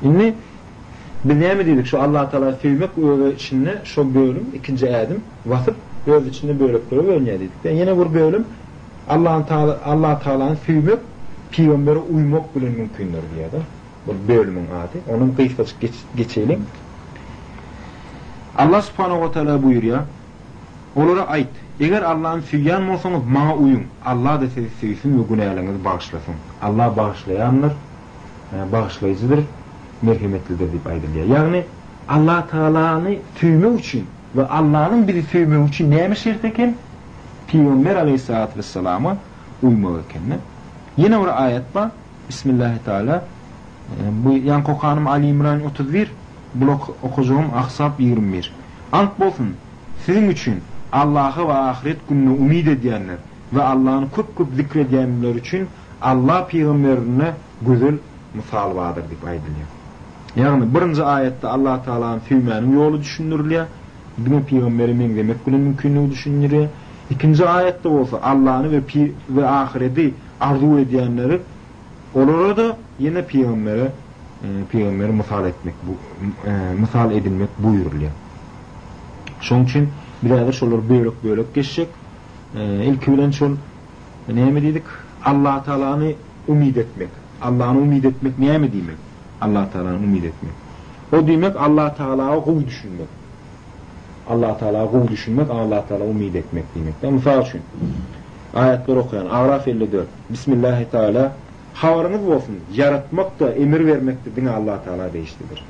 Inni biz näme diýdik? Şu Allah Taala feýmek öňe içinde şu bölüm ikinji ädim wasyp öz içinde bölüklere bölünýär diýdik. Ýene bir bölüm Allah Taala'nın feýmek peýgambere uymak bilen mümkindir diýär. Bu bölümün adı. Onun kıyfası geçelim. Allah subhanahu wa ta'ala buyuruyor. Olara ait. Eğer Allah'ın süyyan olsanız bana uyun. Allah da sizi sevsin ve günahlarınızı bağışlasın. Allah bağışlayanlar bağışlayıcıdır, merhametlidir deyip aydınlıyor. Yani Allah Teala'nı süyme için ve Allah'ın bizi süyme için neymiş şerteken? Peygamber aleyhissalatü vesselam'a uymak kendine. Yine bir ayet var. Bismillahirrahmanirrahim. Bu yan kokanım Ali İmran 31, blok okuyacağım Ahzab 21. Ant bolsun sizin için Allah'ı ve ahiret gününü umid edenler ve Allah'ın köp zikredenler için Allah peygamberine güzel misal vardır deyip aydınlıyor. Yani birinci ayette Allah Teala'nın süymenin yolu düşündürülüyor. Bir peygamberi mendemek günün mümkünlüğü düşündürülüyor. İkinci ayette olsa Allah'ını ve ahireti arzu edenleri olur da yine peygamberi misal edilmek buyuruluyor. Şunun için birader şolar bölük geçecek. İlk bilen şol neyme dedik? Allah Teala'nı umid etmek. Allah'ını umid etmek neyme demek? Allah Teala'nı umid etmek. O demek Allah Teala'ya kul düşünmek. Allah Teala'ya kul düşünmek, Allah Teala'ya umid etmek demek. Misal için ayetler okuyan Araf 54. Bismillahirrahmanirrahim. Havarınız olsun, yaratmak da emir vermek de dine Allah Teala değiştirir.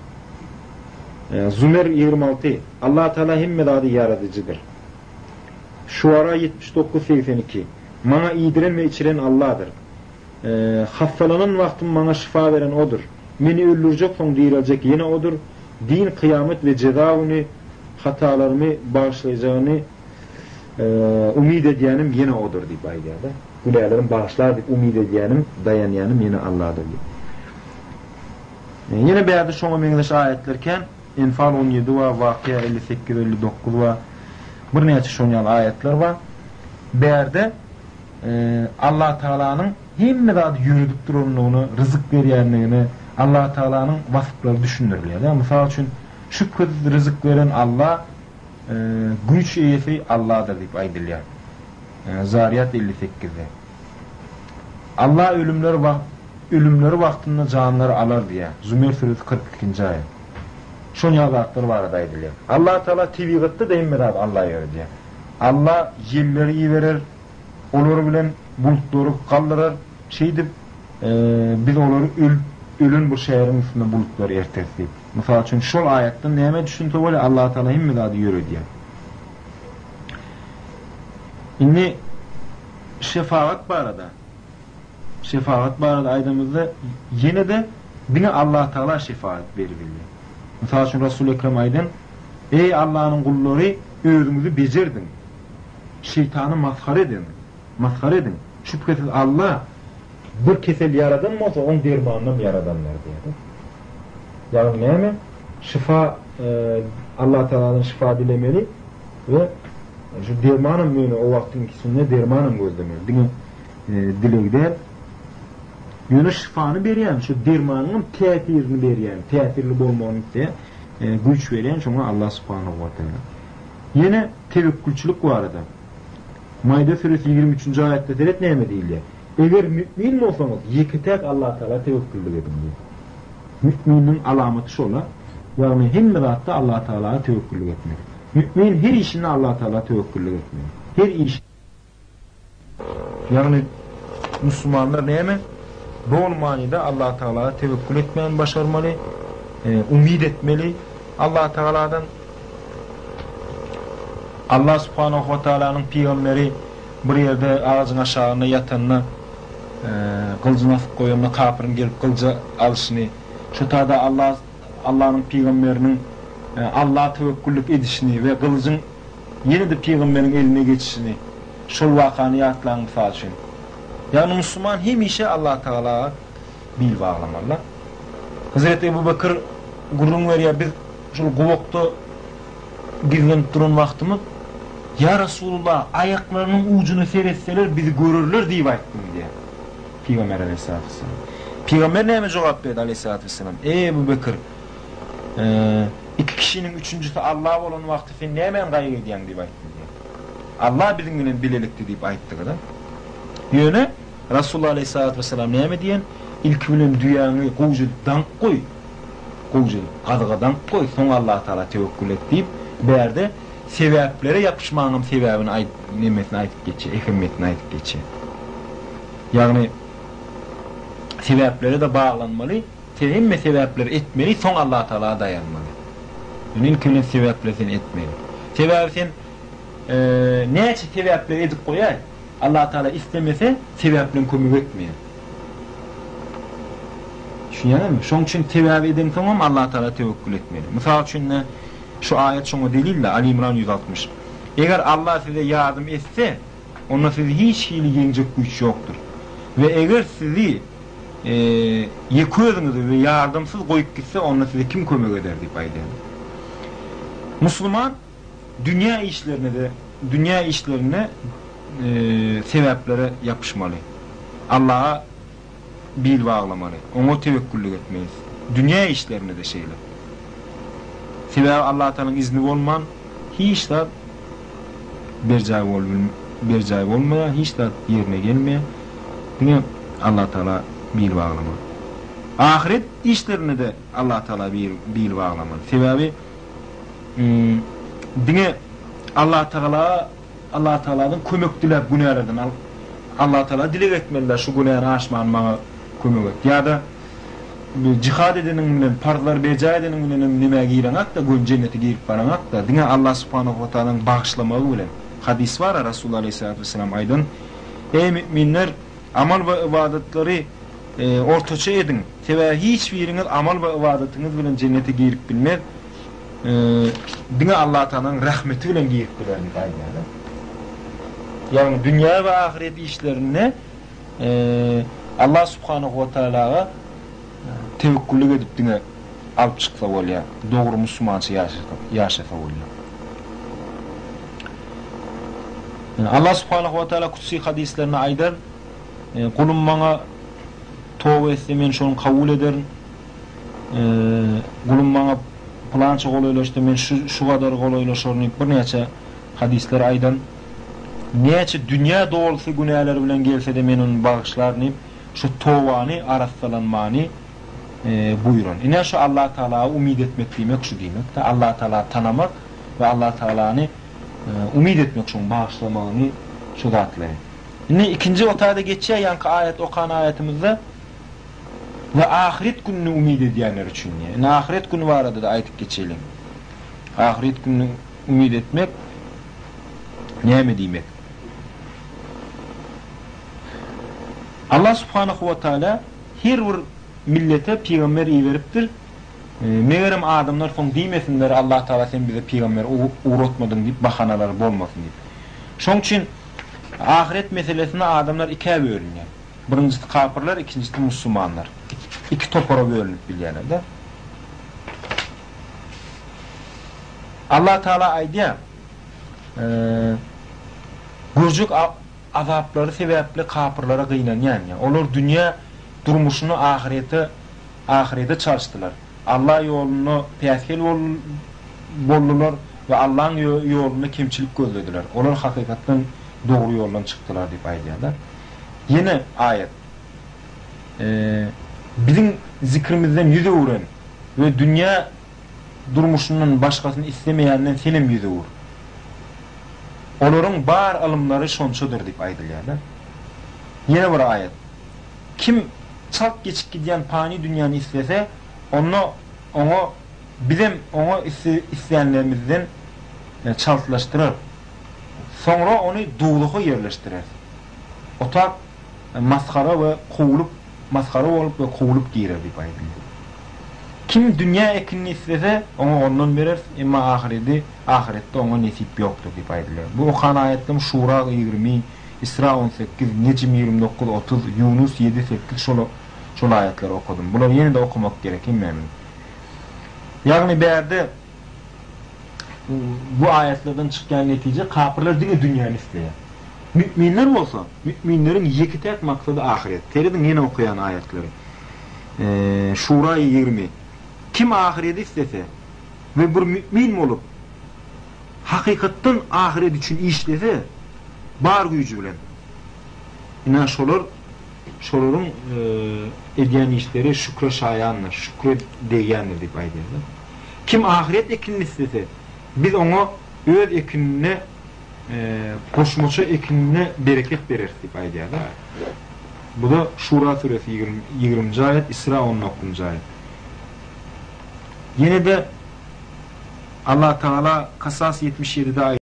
Zümer 26. Allah Teala himmedadi yaratıcıdır. Şuara 79-82. Bana iyidiren ve içiren Allah'dır. Hastalanın vaktim bana şifa veren O'dur. Beni öldürecek son dirilecek yine O'dur. Din, kıyamet ve cezavını, hatalarımı bağışlayacağını umid ediyenim yine O'dur deyip aydiyada. Günahlarım bağışlar deyip umid ediyenim, dayanıyanım yine Allah'dır deyip. Yine beyazı şoňa meňzeş ayetlerken Enfal 17 ve Vakıa 58-59 ve bir neçe şoňal ayetler var. Berde Allah Teala'nın himmedad yürüdüp durulduğunu, rızık berýänligini, Allah Teala'nın vasıfları düşündürülüyor. Yani misal için şükrediz rızık veren Allah, güç iyisi Allah'dır deyip aydılıyor. Zariyat 58'de. Allah ölümleri vaktinde canları alır diye. Zümer suresi 42. ayet. Şun yazakları var da aydılıyor. Allah Teala tebigatta da himmedad Allah'a yer diye. Allah yerleri iyi verir, olur bilen bulutları kaldırır, biz onları ölün bu şehrin üstünde bulutları ertesiyip. Mesela için şol ayetten neyme düşüntü böyle Allah Teala himmedad yürü diye. Inni şefaat barada aydımızda yine de bine Allah Teala şefaat verilir. Mesela için Resul-i Ekrem aydan ey Allah'ın kulları özünüzü becerdin. Şeytanı mazhar edin. Şüphesiz Allah bir kesel yaradan mı olsa on dermanından yaradanlar diyor. Yani neyme? Şifa Allah Teala'nın şifa dilemeli ve şu dermanın böyle o vaktin ikisinde dermanın gözlemeli. Dine dilekler Yunus şifanı berýän, şu dermanın tesirini berýän, tesirli bolmagyny ise güç berýän şoňa Allah subhanahu wa taala. Yine tevekkülçülük var da. Maide suresi 23. ayette deret näme diýilýär? Eger mümin bolsaňyz, ýeki Allah Taala tevekküllük edin diýär. Müminin alamaty şola, ýagny himmedatda Allah Taala tevekküllük etmek. Mümin her işine Allah Taala tevekküllük etmeli. Her iş. Yani Müslümanlar näme? Doğru manada Allah Teala'ya tevekkül etmeyen başarmalı, umid etmeli. Allah Teala'dan Allah Subhanahu wa Ta'ala'nın peygamberi bir yerde ağzın aşağına yatanına kılıcını asıp koyanına kafirin gelip kılıcı alışını şu tada Allah'ın peygamberinin Allah'a tevekküllük edişini ve kılıcın yeni de peygamberin eline geçişini şol vakanı yatlan misal için. Yani Müslüman hem işe Allah Teala'ya bil bağlamalı. Hazreti Ebu Bekir gurrun ver ya biz şol guvokta gizlenip durun vaktimiz ya Resulullah ayaklarının ucunu seyretseler bizi görürler deyip ayttım diye. Peygamber Aleyhisselatü Vesselam. Peygamber näme jogap berdi aleyhissalatu vesselam? Ey Ebu Bekir, iki kişinin üçüncüsü Allah bolan wagty sen näme gaýry edýäň diýip aýtdy. Allah biziň bilen bilelikdi diýip aýtdy da. Ýöne Rasulullah aleyhissalatu vesselam näme diýen? İlk bilen dünýäni gowjydan goý. Gowjy gadygadan goý, soň Allah taala tevekkül et diýip berde sebeplere yapışmagyň sebäbini nemesini aýtyp geçe, ehemmetini aýtyp geçe. Ýagny sebeplere de bağlanmaly, temimme sebepler etmeli, soň Allah taala dayanmaly. Ýöne ilk bilen sebepleri sen etmeli. Sebäbi sen näçe sebepler edip goýar? Allah taala istemese sebeplen kömek etmeýär. Şuňanymy? Şoň üçin sebäbi eden soňam Allah taala tevekkül etmeli. Mysal üçin şu ayet şoňa delille Ali İmran 160. Eger Allah size yardım etse, onda sizi hiç hili ýeňjek güç ýokdur. Ve eger sizi ýeközüňizi ve yardımsız goýup gitse, onda size kim kömek eder diýip aýdýar. Müslüman dünya işlerine sebeplere yapışmaly. Allah'a bil bağlamaly. Oňa tevekküllük etmeli. Dünya işlerine de şeýle. Sebäbi Allah Taala'nın izni bolman hiç de berjaý bolmaýar, hiç de ýerine gelmeýär. Diňe Allah Taala bil bağlamaly. Ahiret işlerine de Allah Taala bil bağlamaly. Sebäbi diňe Allah Taala'dan kömek dilep günälerden Allah Taala dilek etmeliler şu günäni aşman maňa kömek et. Ýa-da cihad edenin bilen, parlar beja edenin bilen nime giýeňek da gün jennete girip baraňak da diňe Allah subhanahu wa ta'alaň bagşlamagy bilen. Hadis var Rasulullah aleyhissalatu vesselam aýdyn. Ey müminler, amal we ibadetleri ortaça edin. Sebäbi hiç biriňiz amal we ibadetiniz bilen jennete girip bilmer. Diňe Allah Ta'alaň rahmeti bilen girip biler diýip aýdýar. Yani dünya ve ahiret işlerine Allah subhanahu wa ta'alaga tevekküllük edip diňe alıp çyksa bolýar. Dogry musulmança ýaşasa bolýar. Yani Allah subhanahu wa ta'ala kutsi hadislerine aýdar, kulum maňa tawba etse men şonu kabul ederim. Kulum maňa plança golaýlaşdy, men şu kadar golaýlaşarym diýip bir näçe hadisler aýdan. Näçe dünya dolusu günäler bilen gelse de men onu bagışlar diýip şu tawbany arassalanmany buyurun. Ine şu Allah Taala umid etmek diýmek şu diýmek de Allah Taala tanamak ve Allah Taala'ny umid etmek şonu bagışlamagyny şu zatlar. Ine ikinji otada geçýär ýanky ayet okan ayetimizde ve ahiret gününi umid edýänler üçin. Ine ahiret günü barada da aýtyp geçelim. Ahiret gününi umid etmek näme diýmek? Allah subhanahu wa ta'ala her bir millete peygamber iýeripdir. Megerem adamlar soň diýmesinler Allah Taala sen bize peygamber uğratmadın diýip bahanalar bolmasın diýip. Şoň üçin ahiret meselesine adamlar ikiye bölünýär. Birincisi kafirler, ikincisi musulmanlar. İki topara bölünüp bilýärler de. Allah Taala aýdýar, gurjuk azapları sebäpli kafirlere gynanýan. Olar dünya durmuşunu ahirete çalıştılar. Allah yolunu päskel boldular ve Allah'ın yolunu kemçilik gözlediler. Olar hakikaten doğru yoldan çıktılar diýip aýdýarlar. Yine ayet. Bizim zikrimizden yüze vuran ve dünya durmuşundan başkasını istemeýänden senem yüze vur. Olaryň bar alımlary şonçadyr diýip aýdylýarlar. Yine bir ayet. Kim çalk geçip gidýän pani dünýäni istese, onu bizim onu isteýänlerimizden çaltlaşdyrar. Sonra onu dugluğa yerleşdirer. Otak maskara ve maskara olup ve kovulup girer diýip aýdylýar. Kim dünya ekinini istese, onu ondan verir, ama ahirette ona nesip yoktur diýip aýdylýar. Bu okan ayetler Şura 20, İsra 18, Necm 29, 30, Yunus 7, 8 şol ayetler okudum. Bular yine de okumak gerek memnun. Yani berde bu ayetlerden çıkan netice kafirler diňe dünýäni isteýär. Müminler bolsa, müminlerin iki tek maksadı ahiret. Teriden yine okuyan ayetleri. Şura 20. Kim ahiret istese ve bir mümin olup hakikatten ahiret için işlese bar gücü bilen inan şolorun ediyen işleri şükre şayanlar, şükre degenler deyip aydiyorlar. Kim ahiret ekinini istese biz ona öz ekinine koşmaça ekinine bereket verir deyip aydiyorlar. Bu da Şura suresi 20. ayet, İsra 10. ayet. Yine de Allah Teala Kasas 77'de ayet